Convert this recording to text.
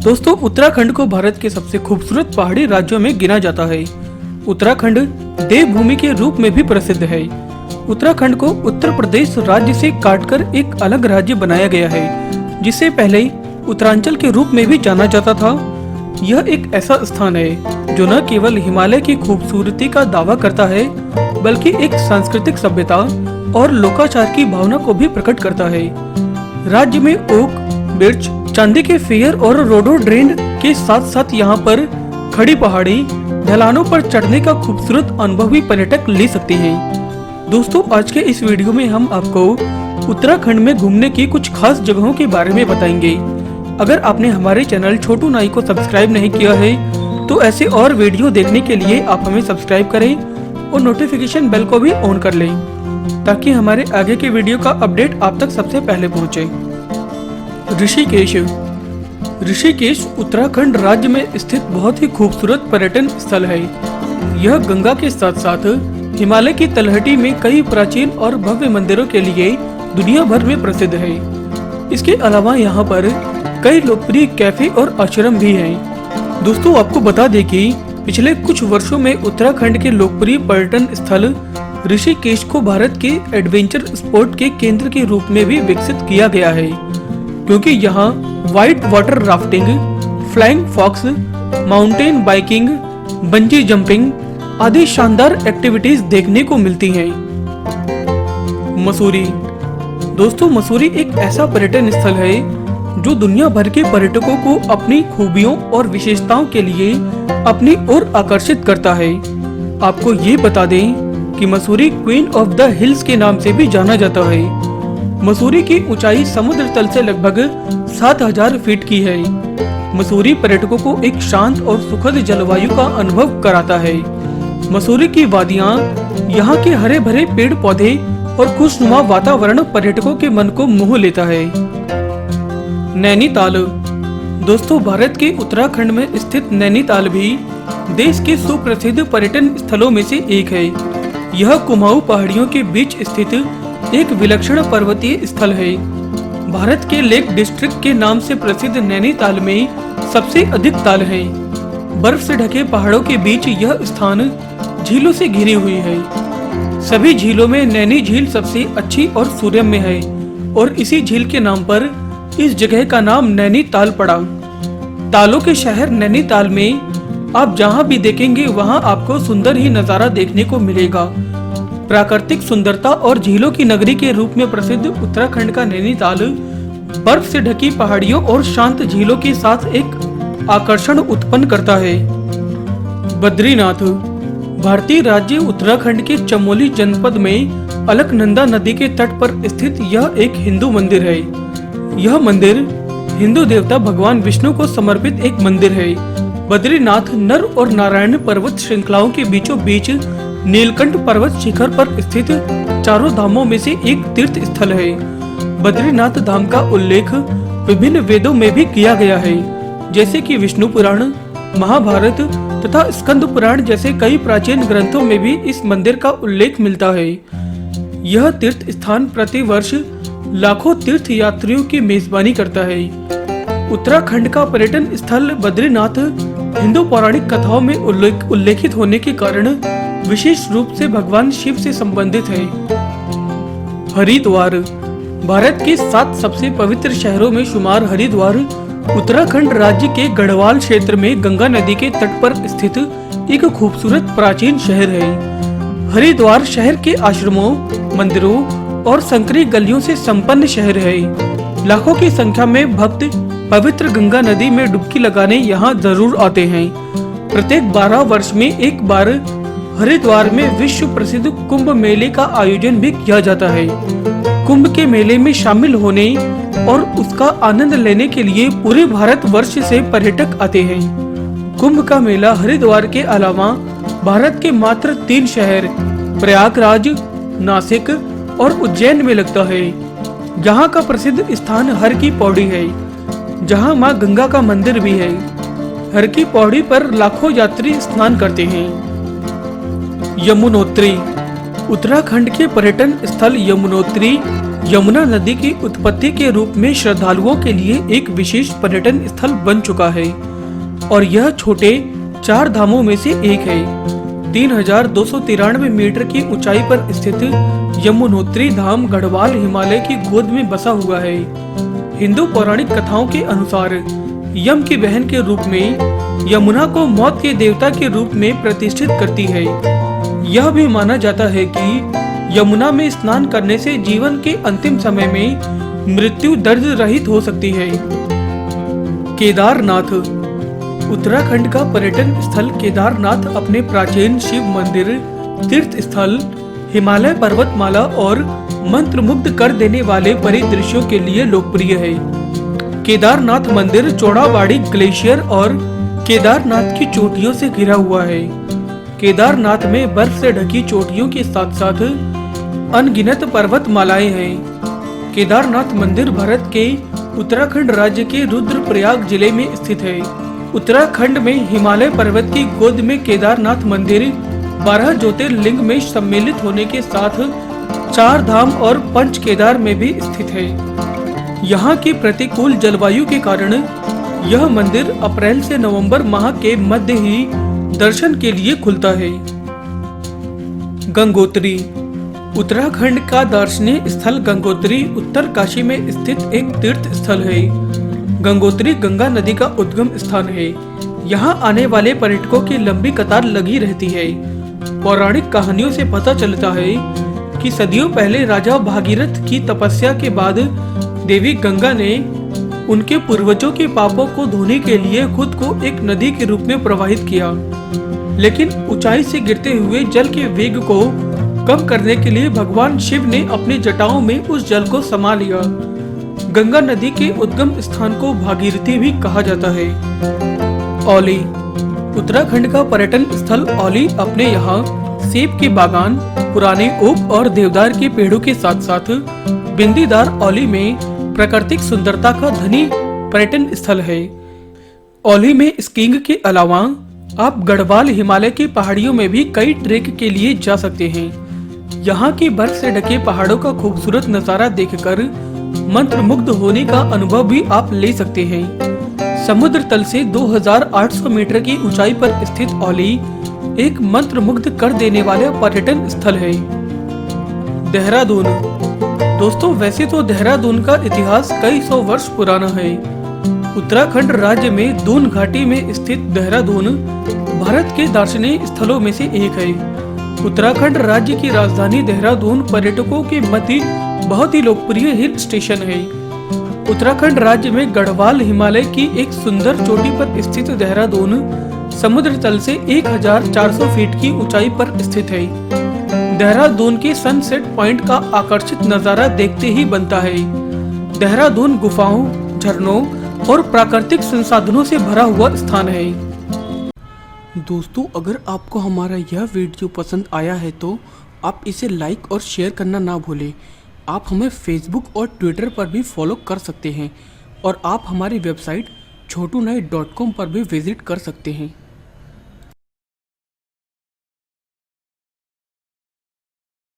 दोस्तों, उत्तराखंड को भारत के सबसे खूबसूरत पहाड़ी राज्यों में गिना जाता है। उत्तराखंड देवभूमि के रूप में भी प्रसिद्ध है। उत्तराखंड को उत्तर प्रदेश राज्य से काटकर एक अलग राज्य बनाया गया है, जिसे पहले उत्तरांचल के रूप में भी जाना जाता था। यह एक ऐसा स्थान है जो न केवल हिमालय की खूबसूरती का दावा करता है, बल्कि एक सांस्कृतिक सभ्यता और लोकाचार की भावना को भी प्रकट करता है। राज्य में ओक, बिर्च, चांदी के फेयर और रोडोडेंड्रन के साथ साथ यहाँ पर खड़ी पहाड़ी ढलानों पर चढ़ने का खूबसूरत अनुभव भी पर्यटक ले सकते हैं। दोस्तों, आज के इस वीडियो में हम आपको उत्तराखंड में घूमने की कुछ खास जगहों के बारे में बताएंगे। अगर आपने हमारे चैनल छोटू नाई को सब्सक्राइब नहीं किया है तो ऐसे और वीडियो देखने के लिए आप हमें सब्सक्राइब करें और नोटिफिकेशन बेल को भी ऑन कर लें, ताकि हमारे आगे के वीडियो का अपडेट आप तक सबसे पहले पहुंचे। ऋषिकेश उत्तराखंड राज्य में स्थित बहुत ही खूबसूरत पर्यटन स्थल है। यह गंगा के साथ साथ हिमालय की तलहटी में कई प्राचीन और भव्य मंदिरों के लिए दुनिया भर में प्रसिद्ध है। इसके अलावा यहाँ पर कई लोकप्रिय कैफे और आश्रम भी हैं। दोस्तों, आपको बता दें कि पिछले कुछ वर्षों में उत्तराखंड के लोकप्रिय पर्यटन स्थल ऋषिकेश को भारत के एडवेंचर स्पोर्ट के केंद्र के रूप में भी विकसित किया गया है, क्योंकि यहाँ white water rafting, flying fox, mountain biking, bungee jumping आदि शानदार एक्टिविटीज देखने को मिलती हैं। मसूरी। दोस्तों, मसूरी एक ऐसा पर्यटन स्थल है जो दुनिया भर के पर्यटकों को अपनी खूबियों और विशेषताओं के लिए अपनी ओर आकर्षित करता है। आपको ये बता दें कि Mussoorie queen of the hills के नाम से भी जाना जाता है। मसूरी की ऊंचाई समुद्र तल से लगभग 7000 फीट की है। मसूरी पर्यटकों को एक शांत और सुखद जलवायु का अनुभव कराता है। मसूरी की वादियां, यहाँ के हरे भरे पेड़ पौधे और खुशनुमा वातावरण पर्यटकों के मन को मोह लेता है। नैनीताल। दोस्तों, भारत के उत्तराखंड में स्थित नैनीताल भी देश के सुप्रसिद्ध पर्यटन स्थलों में से एक है। यह कुमाऊं पहाड़ियों के बीच स्थित एक विलक्षण पर्वतीय स्थल है। भारत के लेक डिस्ट्रिक्ट के नाम से प्रसिद्ध नैनीताल में सबसे अधिक ताल हैं। बर्फ से ढके पहाड़ों के बीच यह स्थान झीलों से घिरी हुई है। सभी झीलों में नैनी झील सबसे अच्छी और सुरम्य है, और इसी झील के नाम पर इस जगह का नाम नैनीताल पड़ा। तालों के शहर नैनीताल में आप जहां भी देखेंगे वहां आपको सुंदर ही नजारा देखने को मिलेगा। प्राकृतिक सुंदरता और झीलों की नगरी के रूप में प्रसिद्ध उत्तराखंड का नैनीताल बर्फ से ढकी पहाड़ियों और शांत झीलों के साथ एक आकर्षण उत्पन्न करता है। बद्रीनाथ। भारतीय राज्य उत्तराखंड के चमोली जनपद में अलकनंदा नदी के तट पर स्थित यह एक हिंदू मंदिर है। यह मंदिर हिंदू देवता भगवान विष्णु को समर्पित एक मंदिर है। बद्रीनाथ नर और नारायण पर्वत श्रृंखलाओं के बीचों बीच नीलकंठ पर्वत शिखर पर स्थित चारों धामों में से एक तीर्थ स्थल है। बद्रीनाथ धाम का उल्लेख विभिन्न वेदों में भी किया गया है, जैसे कि विष्णु पुराण, महाभारत तथा स्कंद पुराण जैसे कई प्राचीन ग्रंथों में भी इस मंदिर का उल्लेख मिलता है। यह तीर्थ स्थान प्रतिवर्ष लाखों तीर्थ यात्रियों की मेजबानी करता है। उत्तराखंड का पर्यटन स्थल बद्रीनाथ हिंदू पौराणिक कथाओं में उल्लेखित होने के कारण विशेष रूप से भगवान शिव से संबंधित है। हरिद्वार। भारत के 7 सबसे पवित्र शहरों में शुमार हरिद्वार उत्तराखंड राज्य के गढ़वाल क्षेत्र में गंगा नदी के तट पर स्थित एक खूबसूरत प्राचीन शहर है। हरिद्वार शहर के आश्रमों, मंदिरों और संकरी गलियों से संपन्न शहर है। लाखों की संख्या में भक्त पवित्र गंगा नदी में डुबकी लगाने यहाँ जरूर आते हैं। प्रत्येक 12 वर्ष में एक बार हरिद्वार में विश्व प्रसिद्ध कुंभ मेले का आयोजन भी किया जाता है। कुंभ के मेले में शामिल होने और उसका आनंद लेने के लिए पूरे भारत वर्ष से पर्यटक आते हैं। कुंभ का मेला हरिद्वार के अलावा भारत के मात्र 3 शहर प्रयागराज, नासिक और उज्जैन में लगता है। यहाँ का प्रसिद्ध स्थान हर की पौड़ी है, जहाँ माँ गंगा का मंदिर भी है। हर की पौड़ी पर लाखों यात्री स्नान करते हैं। यमुनोत्री। उत्तराखंड के पर्यटन स्थल यमुनोत्री यमुना नदी की उत्पत्ति के रूप में श्रद्धालुओं के लिए एक विशेष पर्यटन स्थल बन चुका है और यह छोटे 4 धामों में से एक है। 3293 मीटर की ऊंचाई पर स्थित यमुनोत्री धाम गढ़वाल हिमालय की गोद में बसा हुआ है। हिंदू पौराणिक कथाओं के अनुसार यम की बहन के रूप में यमुना को मौत के देवता के रूप में प्रतिष्ठित करती है। यह भी माना जाता है कि यमुना में स्नान करने से जीवन के अंतिम समय में मृत्यु दर्द रहित हो सकती है। केदारनाथ। उत्तराखंड का पर्यटन स्थल केदारनाथ अपने प्राचीन शिव मंदिर, तीर्थ स्थल, हिमालय पर्वतमाला और मंत्रमुग्ध कर देने वाले परिदृश्यों के लिए लोकप्रिय है। केदारनाथ मंदिर चौड़ाबाड़ी ग्लेशियर और केदारनाथ की चोटियों से घिरा हुआ है। केदारनाथ में बर्फ से ढकी चोटियों के साथ साथ अनगिनत पर्वतमालाएं हैं। केदारनाथ मंदिर भारत के उत्तराखंड राज्य के रुद्रप्रयाग जिले में स्थित है। उत्तराखंड में हिमालय पर्वत की गोद में केदारनाथ मंदिर 12 ज्योतिर्लिंग में सम्मिलित होने के साथ 4 धाम और पंच केदार में भी स्थित है। यहाँ की प्रतिकूल जलवायु के कारण यह मंदिर अप्रैल से नवंबर माह के मध्य ही दर्शन के लिए खुलता है। गंगोत्री। उत्तराखंड का दार्शनिक स्थल गंगोत्री उत्तरकाशी में स्थित एक तीर्थ स्थल है। गंगोत्री गंगा नदी का उद्गम स्थान है। यहाँ आने वाले पर्यटकों की लंबी कतार लगी रहती है। पौराणिक कहानियों से पता चलता है कि सदियों पहले राजा भागीरथ की तपस्या के बाद देवी गंगा ने उनके पूर्वजों के पापों को धोने के लिए खुद को एक नदी के रूप में प्रवाहित किया, लेकिन ऊंचाई से गिरते हुए जल के वेग को कम करने के लिए भगवान शिव ने अपनी जटाओं में उस जल को समा लिया। गंगा नदी के उद्गम स्थान को भागीरथी भी कहा जाता है। औली। उत्तराखंड का पर्यटन स्थल औली अपने यहाँ सेब के बागान, पुराने ओक और देवदार के पेड़ों के साथ साथ बिंदीदार औली में प्राकृतिक सुंदरता का धनी पर्यटन स्थल है। औली में स्कीइंग के अलावा आप गढ़वाल हिमालय की पहाड़ियों में भी कई ट्रेक के लिए जा सकते हैं। यहाँ की बर्फ से ढके पहाड़ों का खूबसूरत नजारा देखकर मंत्रमुग्ध होने का अनुभव भी आप ले सकते हैं। समुद्र तल से 2800 मीटर की ऊंचाई पर स्थित औली एक मंत्रमुग्ध कर देने वाला पर्यटन स्थल है। देहरादून। दोस्तों, वैसे तो देहरादून का इतिहास कई सौ वर्ष पुराना है। उत्तराखंड राज्य में दून घाटी में स्थित देहरादून भारत के दार्शनिक स्थलों में से एक है। उत्तराखंड राज्य की राजधानी देहरादून पर्यटकों के मध्य बहुत ही लोकप्रिय हिल स्टेशन है। उत्तराखंड राज्य में गढ़वाल हिमालय की एक सुंदर चोटी पर स्थित देहरादून समुद्र तल से 1400 फीट की ऊंचाई पर स्थित है। देहरादून के सनसेट पॉइंट का आकर्षित नजारा देखते ही बनता है। देहरादून गुफाओं, झरनों और प्राकृतिक संसाधनों से भरा हुआ स्थान है। दोस्तों, अगर आपको हमारा यह वीडियो पसंद आया है तो आप इसे लाइक और शेयर करना ना भूलें। आप हमें फेसबुक और ट्विटर पर भी फॉलो कर सकते हैं और आप हमारी वेबसाइट chotunai.com पर भी विजिट कर सकते हैं।